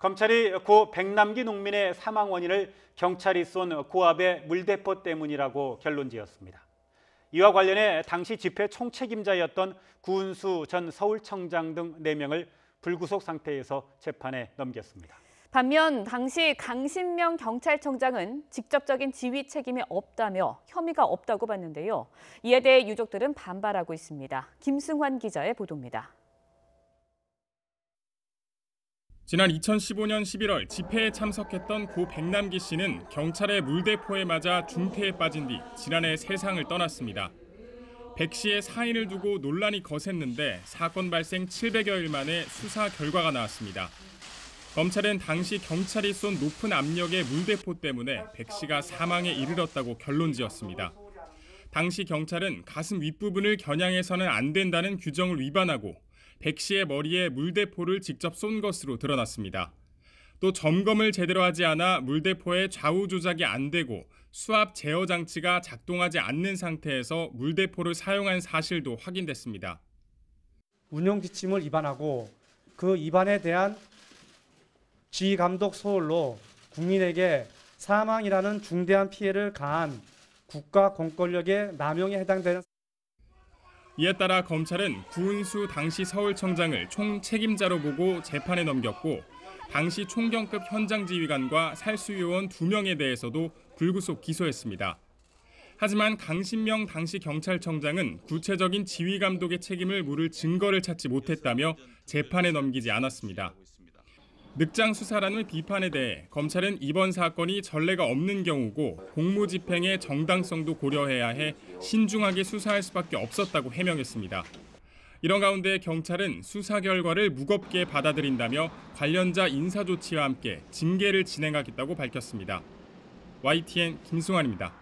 검찰이 고 백남기 농민의 사망 원인을 경찰이 쏜 고압의 물대포 때문이라고 결론지었습니다. 이와 관련해 당시 집회 총책임자였던 구은수 전 서울청장 등 4명을 불구속 상태에서 재판에 넘겼습니다. 반면 당시 강신명 경찰청장은 직접적인 지휘 책임이 없다며 혐의가 없다고 봤는데요. 이에 대해 유족들은 반발하고 있습니다. 김승환 기자의 보도입니다. 지난 2015년 11월 집회에 참석했던 고 백남기 씨는 경찰의 물대포에 맞아 중태에 빠진 뒤 지난해 세상을 떠났습니다. 백 씨의 사인을 두고 논란이 거셌는데 사건 발생 700여일 만에 수사 결과가 나왔습니다. 검찰은 당시 경찰이 쏜 높은 압력의 물대포 때문에 백 씨가 사망에 이르렀다고 결론지었습니다. 당시 경찰은 가슴 윗부분을 겨냥해서는 안 된다는 규정을 위반하고 백 씨의 머리에 물대포를 직접 쏜 것으로 드러났습니다. 또 점검을 제대로 하지 않아 물대포의 좌우 조작이 안 되고 수압 제어 장치가 작동하지 않는 상태에서 물대포를 사용한 사실도 확인됐습니다. 운영 지침을 위반하고 그 위반에 대한 지휘 감독 소홀로 국민에게 사망이라는 중대한 피해를 가한 국가 공권력의 남용에 해당되는. 이에 따라 검찰은 구은수 당시 서울청장을 총책임자로 보고 재판에 넘겼고 당시 총경급 현장 지휘관과 살수요원 2명에 대해서도 불구속 기소했습니다. 하지만 강신명 당시 경찰청장은 구체적인 지휘 감독의 책임을 물을 증거를 찾지 못했다며 재판에 넘기지 않았습니다. 늑장 수사라는 비판에 대해 검찰은 이번 사건이 전례가 없는 경우고 공무집행의 정당성도 고려해야 해 신중하게 수사할 수밖에 없었다고 해명했습니다. 이런 가운데 경찰은 수사 결과를 무겁게 받아들인다며 관련자 인사조치와 함께 징계를 진행하겠다고 밝혔습니다. YTN 김승환입니다.